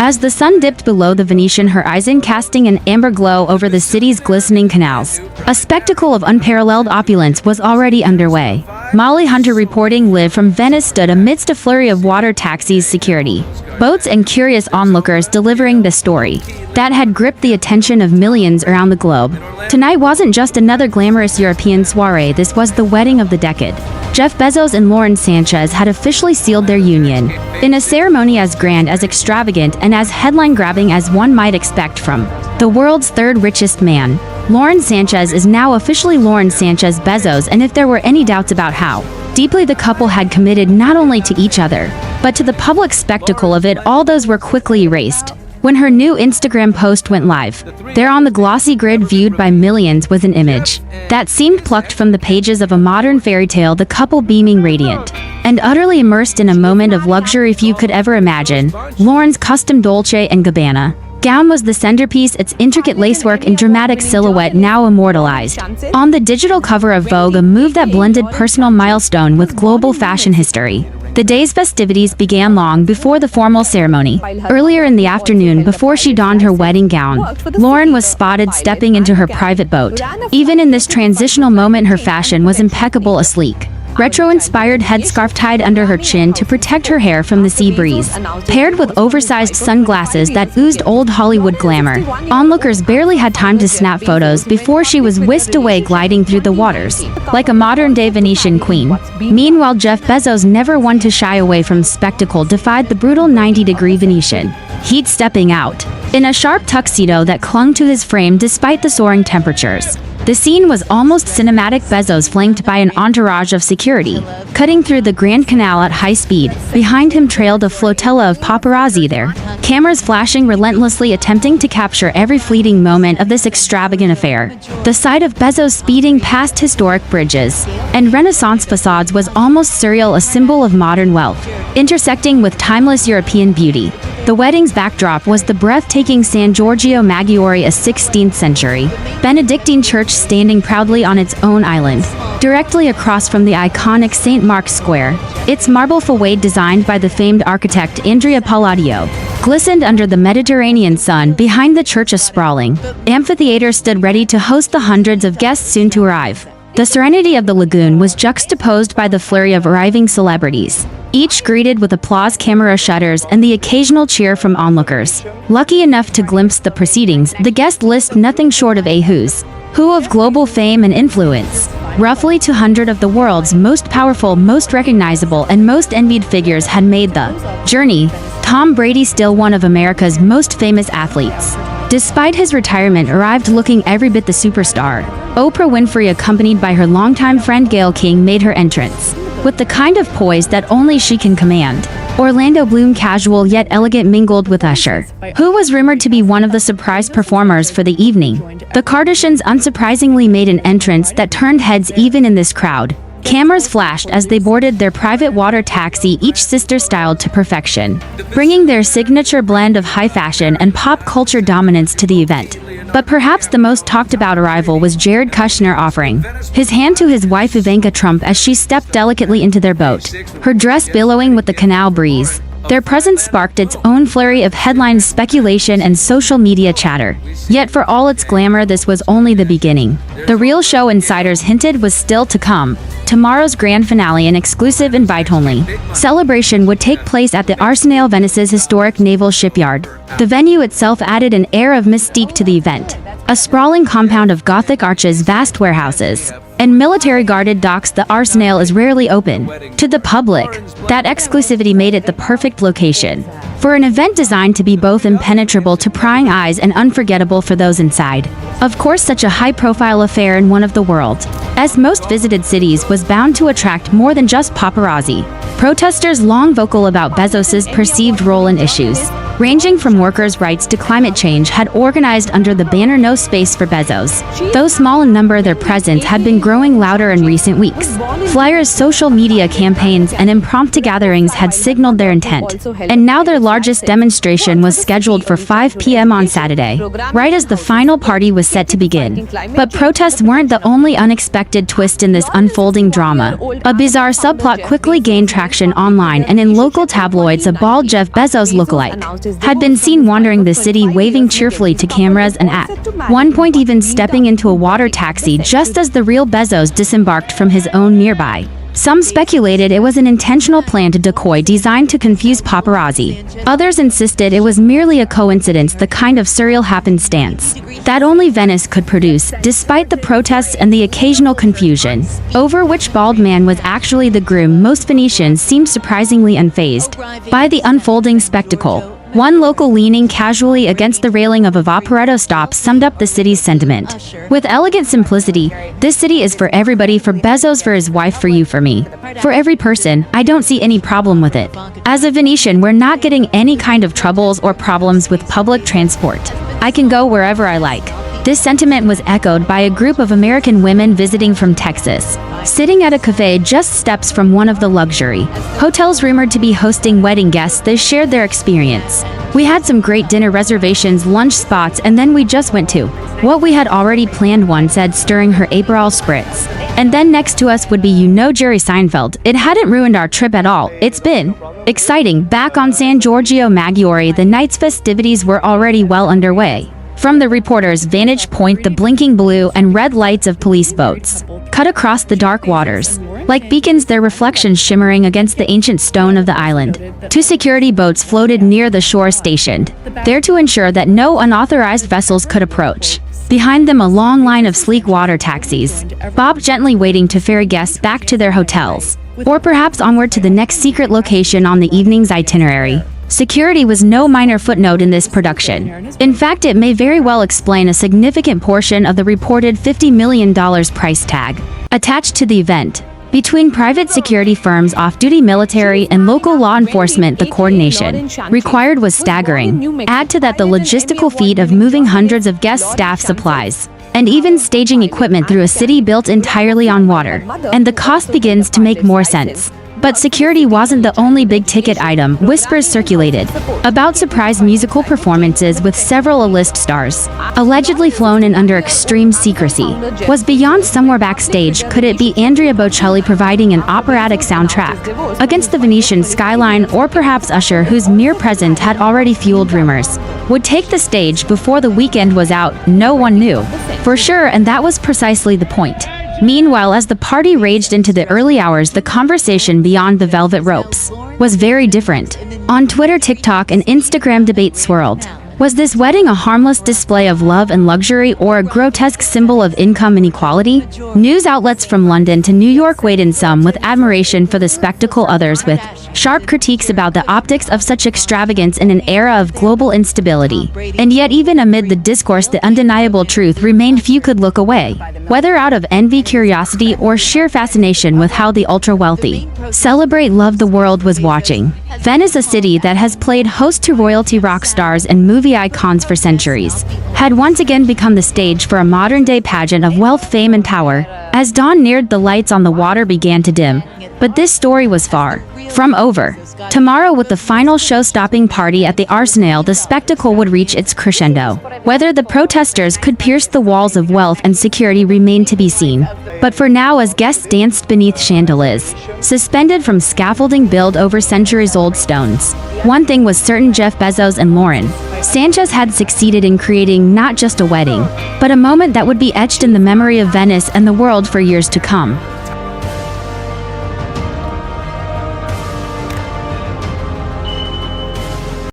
As the sun dipped below the Venetian horizon, casting an amber glow over the city's glistening canals, a spectacle of unparalleled opulence was already underway. Molly Hunter, reporting live from Venice, stood amidst a flurry of water taxis, security, boats, and curious onlookers, delivering the story that had gripped the attention of millions around the globe. Tonight wasn't just another glamorous European soiree, this was the wedding of the decade. Jeff Bezos and Lauren Sanchez had officially sealed their union in a ceremony as grand, as extravagant, and as headline-grabbing as one might expect from the world's third richest man. Lauren Sanchez is now officially Lauren Sanchez Bezos, and if there were any doubts about how deeply the couple had committed not only to each other, but to the public spectacle of it all, those were quickly erased when her new Instagram post went live. There on the glossy grid, viewed by millions, was an image that seemed plucked from the pages of a modern fairy tale, the couple beaming radiant and utterly immersed in a moment of luxury if you could ever imagine. Lauren's custom Dolce & Gabbana gown was the centerpiece, its intricate lacework and dramatic silhouette now immortalized on the digital cover of Vogue, a move that blended personal milestone with global fashion history. The day's festivities began long before the formal ceremony. Earlier in the afternoon, before she donned her wedding gown, Lauren was spotted stepping into her private boat. Even in this transitional moment, her fashion was impeccable, a sleek, retro-inspired headscarf tied under her chin to protect her hair from the sea breeze, paired with oversized sunglasses that oozed old Hollywood glamour. Onlookers barely had time to snap photos before she was whisked away, gliding through the waters like a modern-day Venetian queen. Meanwhile, Jeff Bezos, never one to shy away from spectacle, defied the brutal 90-degree Venetian heat, stepping out in a sharp tuxedo that clung to his frame despite the soaring temperatures. The scene was almost cinematic, Bezos flanked by an entourage of security, cutting through the Grand Canal at high speed. Behind him trailed a flotilla of paparazzi, their cameras flashing relentlessly, attempting to capture every fleeting moment of this extravagant affair. The sight of Bezos speeding past historic bridges and Renaissance facades was almost surreal, a symbol of modern wealth, intersecting with timeless European beauty. The wedding's backdrop was the breathtaking San Giorgio Maggiore, a 16th century Benedictine church standing proudly on its own island, directly across from the iconic St. Mark's Square. Its marble facade, designed by the famed architect Andrea Bocelli, glistened under the Mediterranean sun. Behind the church, a sprawling amphitheater stood ready to host the hundreds of guests soon to arrive. The serenity of the lagoon was juxtaposed by the flurry of arriving celebrities, each greeted with applause, camera shutters, and the occasional cheer from onlookers. Lucky enough to glimpse the proceedings, the guest list nothing short of a who's who of global fame and influence. Roughly 200 of the world's most powerful, most recognizable, and most envied figures had made the journey. Tom Brady, still one of America's most famous athletes, despite his retirement, arrived looking every bit the superstar. Oprah Winfrey, accompanied by her longtime friend Gayle King, made her entrance with the kind of poise that only she can command. Orlando Bloom, casual yet elegant, mingled with Usher, who was rumored to be one of the surprise performers for the evening. The Kardashians unsurprisingly made an entrance that turned heads even in this crowd. Cameras flashed as they boarded their private water taxi, each sister styled to perfection, bringing their signature blend of high fashion and pop culture dominance to the event. But perhaps the most talked about arrival was Jared Kushner, offering his hand to his wife Ivanka Trump as she stepped delicately into their boat, her dress billowing with the canal breeze. Their presence sparked its own flurry of headlines, speculation, and social media chatter. Yet for all its glamour, this was only the beginning. The real show, insiders hinted, was still to come. Tomorrow's grand finale, an exclusive invite-only celebration, would take place at the Arsenale, Venice's historic naval shipyard. The venue itself added an air of mystique to the event. A sprawling compound of Gothic arches, vast warehouses, and military-guarded docks, the Arsenale is rarely open to the public. That exclusivity made it the perfect location for an event designed to be both impenetrable to prying eyes and unforgettable for those inside. Of course, such a high-profile affair in one of the world's most visited cities was bound to attract more than just paparazzi. Protesters, long vocal about Bezos's perceived role in issues ranging from workers' rights to climate change, had organized under the banner "No Space for Bezos." Though small in number, their presence had been growing louder in recent weeks. Flyers, social media campaigns, and impromptu gatherings had signaled their intent. And now their largest demonstration was scheduled for 5 p.m. on Saturday, right as the final party was set to begin. But protests weren't the only unexpected twist in this unfolding drama. A bizarre subplot quickly gained traction online and in local tabloids. A bald Jeff Bezos lookalike had been seen wandering the city waving cheerfully to cameras and at one point even stepping into a water taxi just as the real Bezos disembarked from his own nearby. Some speculated it was an intentional plan to decoy designed to confuse paparazzi. Others insisted it was merely a coincidence, the kind of surreal happenstance that only Venice could produce, despite the protests and the occasional confusion over which bald man was actually the groom. Most Venetians seemed surprisingly unfazed by the unfolding spectacle. One local leaning casually against the railing of a Vaporetto stop summed up the city's sentiment. With elegant simplicity, this city is for everybody, for Bezos, for his wife, for you, for me. For every person, I don't see any problem with it. As a Venetian, we're not getting any kind of troubles or problems with public transport. I can go wherever I like. This sentiment was echoed by a group of American women visiting from Texas, sitting at a cafe just steps from one of the luxury hotels rumored to be hosting wedding guests. They shared their experience. We had some great dinner reservations, lunch spots, and then we just went to what we had already planned, one said, stirring her Aperol spritz. And then next to us would be, Jerry Seinfeld. It hadn't ruined our trip at all. It's been exciting. Back on San Giorgio Maggiore, the night's festivities were already well underway. From the reporter's vantage point, the blinking blue and red lights of police boats cut across the dark waters, like beacons, their reflections shimmering against the ancient stone of the island. Two security boats floated near the shore, stationed there to ensure that no unauthorized vessels could approach. Behind them, a long line of sleek water taxis bobbed gently, waiting to ferry guests back to their hotels, or perhaps onward to the next secret location on the evening's itinerary. Security was no minor footnote in this production. In fact, it may very well explain a significant portion of the reported $50 million price tag attached to the event. Between private security firms, off-duty military, and local law enforcement, the coordination required was staggering. Add to that the logistical feat of moving hundreds of guest staff, supplies, and even staging equipment through a city built entirely on water, and the cost begins to make more sense. But security wasn't the only big-ticket item. Whispers circulated about surprise musical performances with several A-list stars allegedly flown in under extreme secrecy. Was Beyoncé somewhere backstage? Could it be Andrea Bocelli providing an operatic soundtrack against the Venetian skyline? Or perhaps Usher, whose mere presence had already fueled rumors, would take the stage before the weekend was out? No one knew for sure, and that was precisely the point. Meanwhile, as the party raged into the early hours, the conversation beyond the velvet ropes was very different. On Twitter, TikTok, and Instagram, debates swirled. Was this wedding a harmless display of love and luxury, or a grotesque symbol of income inequality? News outlets from London to New York weighed in, some with admiration for the spectacle, others with sharp critiques about the optics of such extravagance in an era of global instability. And yet, even amid the discourse, the undeniable truth remained: few could look away, whether out of envy, curiosity, or sheer fascination with how the ultra-wealthy celebrate love. The world was watching. Venice, a city that has played host to royalty, rock stars, and movie icons for centuries, had once again become the stage for a modern-day pageant of wealth, fame, and power. As dawn neared, the lights on the water began to dim. But this story was far from over. Tomorrow, with the final show-stopping party at the Arsenale, the spectacle would reach its crescendo. Whether the protesters could pierce the walls of wealth and security remained to be seen. But for now, as guests danced beneath chandeliers suspended from scaffolding built over centuries-old stones, one thing was certain: Jeff Bezos and Lauren Sanchez had succeeded in creating not just a wedding, but a moment that would be etched in the memory of Venice and the world for years to come.